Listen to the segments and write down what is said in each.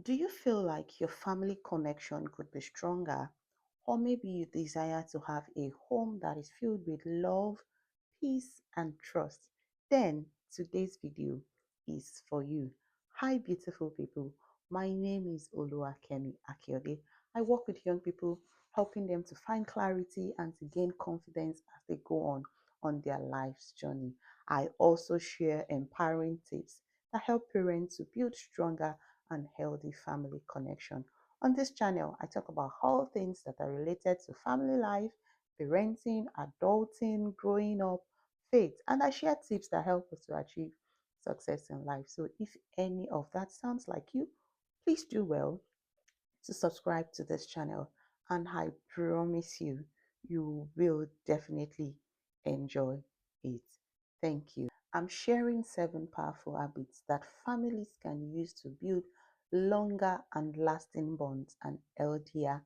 Do you feel like your family connection could be stronger? Or maybe you desire to have a home that is filled with love, peace, and trust? Then today's video is for you. Hi, beautiful people. My name is Oluwakemi Akiode. I work with young people, helping them to find clarity and to gain confidence as they go on their life's journey. I also share empowering tips that help parents to build stronger and healthy family connection. On this channel, I talk about all things that are related to family life, parenting, adulting, growing up, faith, and I share tips that help us to achieve success in life. So if any of that sounds like you, please do well to subscribe to this channel, and I promise you, you will definitely enjoy it. Thank you. I'm sharing 7 powerful habits that families can use to build longer and lasting bonds and healthier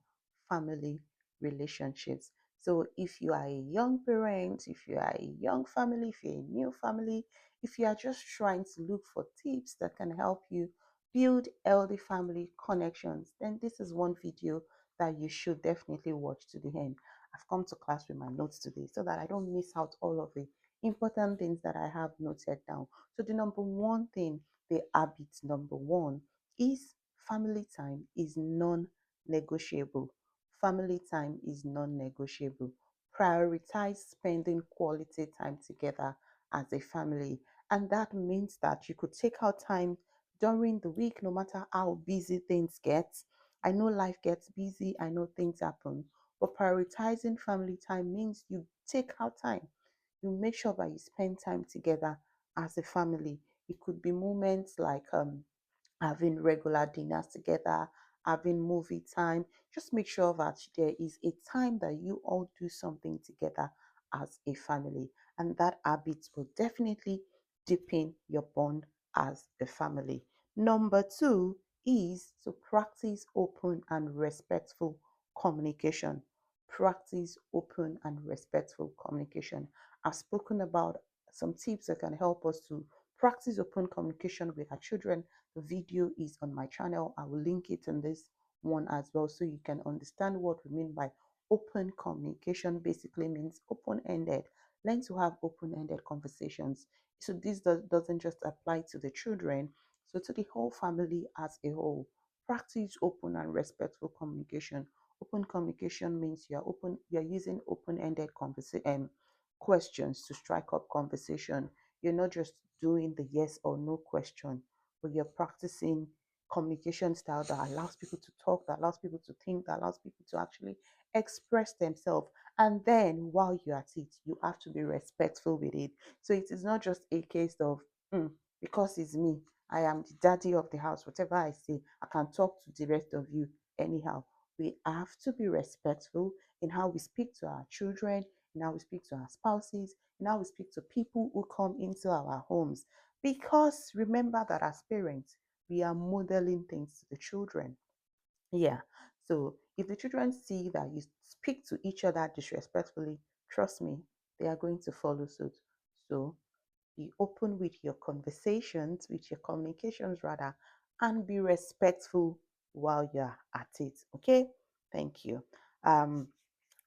family relationships. So, if you are a young parent, if you are a young family, if you're a new family, if you are just trying to look for tips that can help you build healthy family connections, then this is one video that you should definitely watch to the end. I've come to class with my notes today so that I don't miss out all of the important things that I have noted down. So the number one thing, the habit number one, is family time is non-negotiable. Family time is non-negotiable. Prioritize spending quality time together as a family. And that means that you could take out time during the week, no matter how busy things get. I know life gets busy, I know things happen, but prioritizing family time means you take out time. You make sure that you spend time together as a family. It could be moments like having regular dinners together, having movie time. Just make sure that there is a time that you all do something together as a family. And that habit will definitely deepen your bond as a family. Number two is to practice open and respectful communication. Practice open and respectful communication. I've spoken about some tips that can help us to practice open communication with our children. The video is on my channel. I will link it in this one as well so you can understand what we mean by open communication. Basically means open-ended. Learn to have open-ended conversations. So this doesn't just apply to the children, so to the whole family as a whole. Practice open and respectful communication. Open communication means you're using open-ended questions to strike up conversation. You're not just doing the yes or no question, but you're practicing communication style that allows people to talk, that allows people to think, that allows people to actually express themselves. And then while you're at it, you have to be respectful with it. So it is not just a case of, "Mm, because it's me, I am the daddy of the house. Whatever I say, I can talk to the rest of you anyhow." We have to be respectful in how we speak to our children, in how we speak to our spouses, in how we speak to people who come into our homes. Because remember that as parents, we are modeling things to the children. Yeah. So if the children see that you speak to each other disrespectfully, trust me, they are going to follow suit. So be open with your conversations, with your communications rather, and be respectful while you're at it. Okay? Thank you. Um,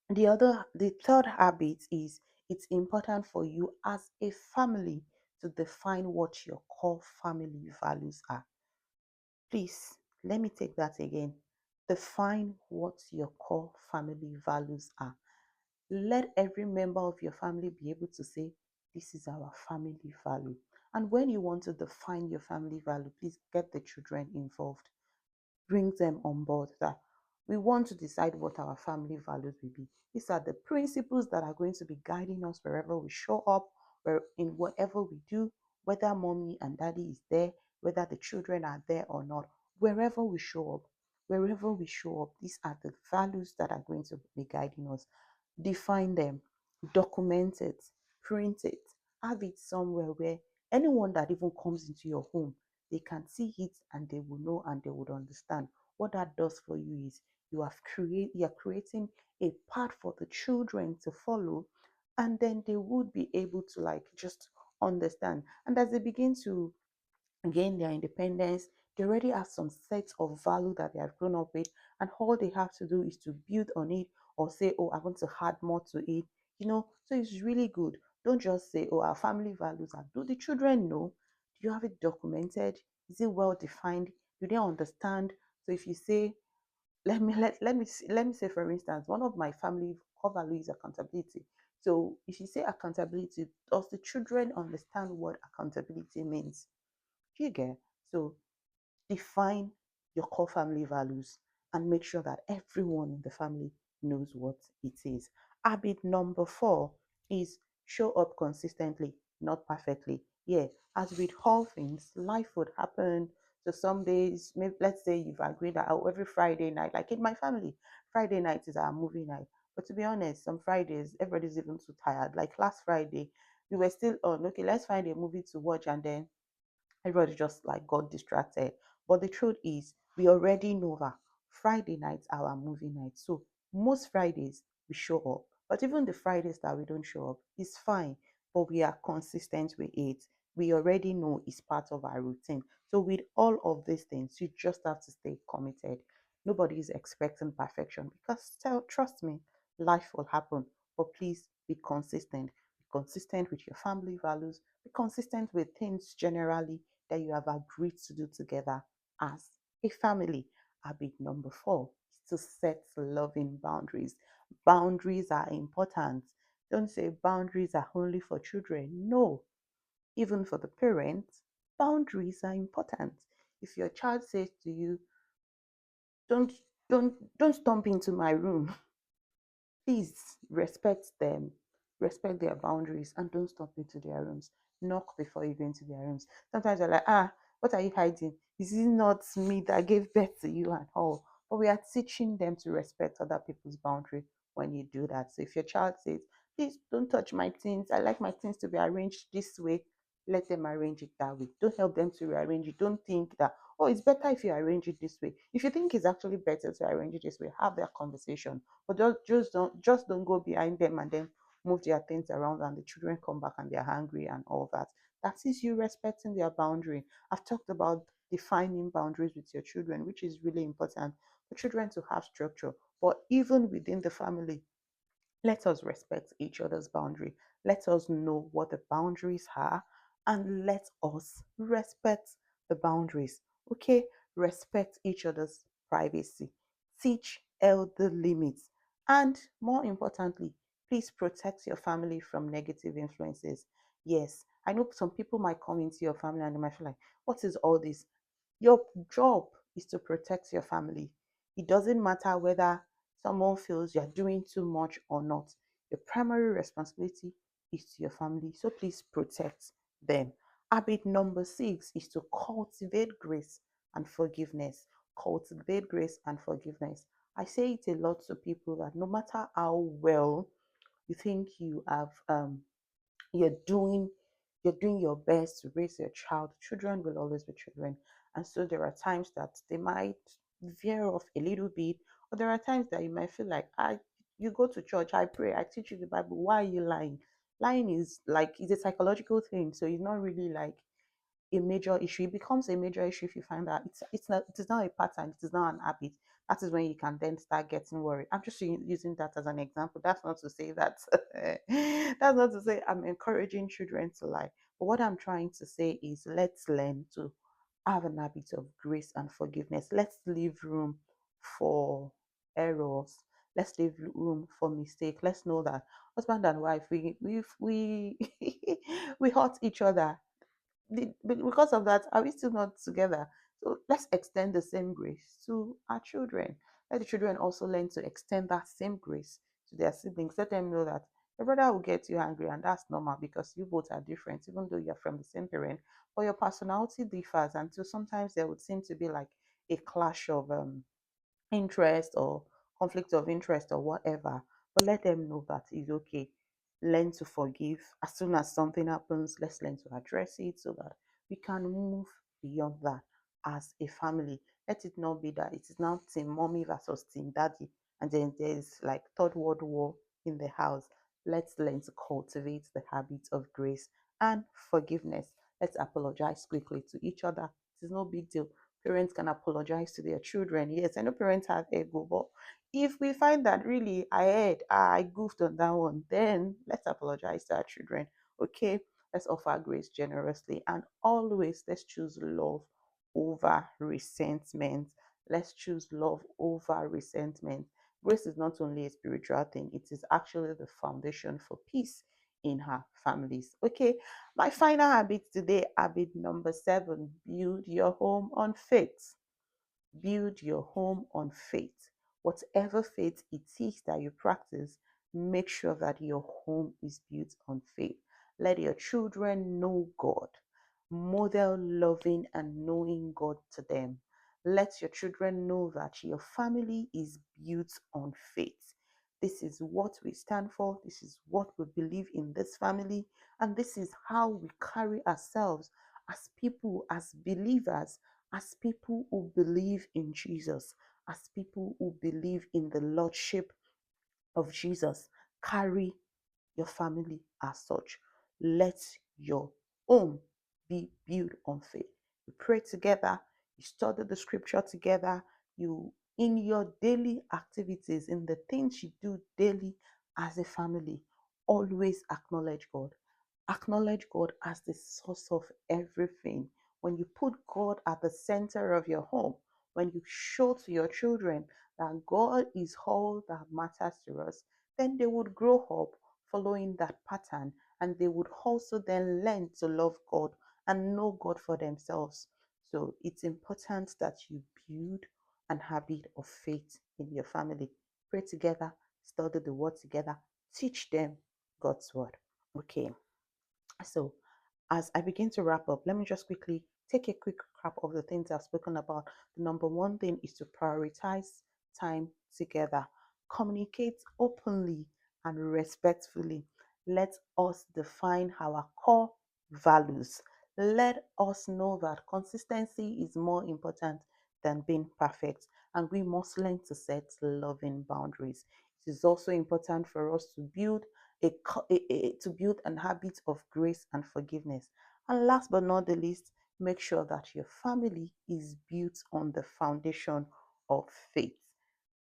the third habit is it's important for you as a family to define what your core family values are. Please, let me take that again. Define what your core family values are. Let every member of your family be able to say, this is our family value. And when you want to define your family value, please get the children involved. Bring them on board that we want to decide what our family values will be. These are the principles that are going to be guiding us wherever we show up, where in whatever we do, whether mommy and daddy is there, whether the children are there or not, wherever we show up, these are the values that are going to be guiding us. Define them, document it, print it, have it somewhere where anyone that even comes into your home, they can see it and they will know and they would understand. What that does for you is you're creating a path for the children to follow, and then they would be able to like just understand. And as they begin to gain their independence, They already have some set of value that they have grown up with, and all they have to do is to build on it or say, oh, I want to add more to it. So it's really good. Don't just say, oh, our family values are. Do the children know? Do you have it documented? Is it well defined? Do they understand? So if you say, let me say, for instance, one of my family core value is accountability. So if you say accountability, does the children understand what accountability means? Do you get? So define your core family values and make sure that everyone in the family knows what it is. Habit number 4 is show up consistently, not perfectly. Yeah, as with all things, life would happen. So some days, maybe let's say you've agreed that, oh, every Friday night, like in my family, Friday night is our movie night. But to be honest, some Fridays everybody's even too tired. Like last Friday, we were still on, okay, let's find a movie to watch, and then everybody just like got distracted. But the truth is, we already know that Friday nights are our movie night. So most Fridays we show up. But even the Fridays that we don't show up, it's fine. But we are consistent with it. We already know it's part of our routine. So with all of these things, you just have to stay committed. Nobody is expecting perfection because trust me, life will happen. But please be consistent. Be consistent with your family values. Be consistent with things generally that you have agreed to do together as a family. Habit number 4 is to set loving boundaries. Boundaries are important. Don't say boundaries are only for children. No, even for the parents, boundaries are important. If your child says to you, don't don't stomp into my room, please respect them, respect their boundaries, and don't step into their rooms. Knock before you go into their rooms. Sometimes you're like, what are you hiding? This is not me that gave birth to you and all. But we are teaching them to respect other people's boundary when you do that. So if your child says, please don't touch my things, I like my things to be arranged this way, let them arrange it that way. Don't help them to rearrange it. Don't think that, oh, it's better if you arrange it this way. If you think it's actually better to arrange it this way, have that conversation, but just don't go behind them and then move their things around, and the children come back and they're hungry and all that. That is you respecting their boundary. I've talked about defining boundaries with your children, which is really important for children to have structure. But even within the family, let us respect each other's boundary. Let us know what the boundaries are, and let us respect the boundaries. Okay? Respect each other's privacy. Teach elder limits. And more importantly, please protect your family from negative influences. Yes, I know some people might come into your family and they might feel like, what is all this? Your job is to protect your family. It doesn't matter whether someone feels you're doing too much or not. Your primary responsibility is to your family. So please protect them. Habit number 6 is to cultivate grace and forgiveness. Cultivate grace and forgiveness. I say it a lot to people that no matter how well you think you're doing you're doing your best to raise your child, children will always be children. And so there are times that they might veer off a little bit, or there are times that you might feel like, I you go to church, I pray, I teach you the Bible, why are you lying? Lying is like, it's a psychological thing, so it's not really like a major issue. It becomes a major issue if you find that it is not a pattern, it is not an habit. That is when you can then start getting worried. I'm just using that as an example. That's not to say that that's not to say I'm encouraging children to lie. But what I'm trying to say is, let's learn to have an habit of grace and forgiveness. Let's leave room for errors. Let's leave room for mistake. Let's know that husband and wife, we we hurt each other. Because of that, are we still not together? So let's extend the same grace to our children. Let the children also learn to extend that same grace to their siblings. Let them know that your brother will get you angry, and that's normal because you both are different, even though you're from the same parent. But your personality differs, and so sometimes there would seem to be like a clash of interest or conflict of interest or whatever. But let them know that it's okay. Learn to forgive. As soon as something happens, let's learn to address it so that we can move beyond that as a family. Let it not be that it is now team mommy versus team daddy, and then there's like third world war in the house. Let's learn to cultivate the habit of grace and forgiveness. Let's apologize quickly to each other. It is no big deal. Parents can apologize to their children. Yes, I know parents have ego, but if we find that really I goofed on that one, then let's apologize to our children. Okay, let's offer grace generously, and always let's choose love over resentment. Let's choose love over resentment. Grace is not only a spiritual thing, it is actually the foundation for peace in our families. Okay, my final habit today, habit number 7, build your home on faith. Build your home on faith. Whatever faith it is that you practice, make sure that your home is built on faith. Let your children know God. Model loving and knowing God to them. Let your children know that your family is built on faith. This is what we stand for. This is what we believe in this family. And this is how we carry ourselves as people, as believers, as people who believe in Jesus, as people who believe in the Lordship of Jesus. Carry your family as such. Let your home be built on faith. You pray together, you study the scripture together, you in your daily activities, in the things you do daily as a family, always acknowledge God. Acknowledge God as the source of everything. When you put God at the center of your home, when you show to your children that God is all that matters to us, then they would grow up following that pattern, and they would also then learn to love God and know God for themselves. So it's important that you build an habit of faith in your family. Pray together, study the word together, teach them God's word. Okay, so as I begin to wrap up, let me just quickly take a quick recap of the things I've spoken about. The number one thing is to prioritize time together, communicate openly and respectfully. Let us define our core values. Let us know that consistency is more important than being perfect, and we must learn to set loving boundaries. It is also important for us to build to build an habit of grace and forgiveness. And last but not the least, make sure that your family is built on the foundation of faith.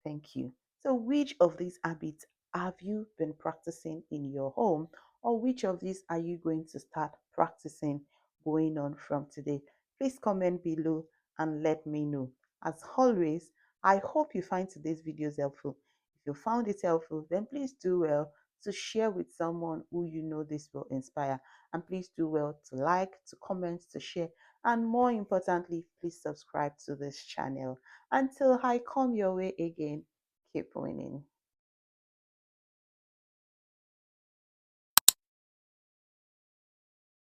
Thank you. So, which of these habits have you been practicing in your home, or which of these are you going to start practicing going on from today? Please comment below and let me know. As always, I hope you find today's videos helpful. If you found it helpful, then please do well to share with someone who you know this will inspire. And please do well to like, to comment, to share, and more importantly, please subscribe to this channel. Until I come your way again, keep winning.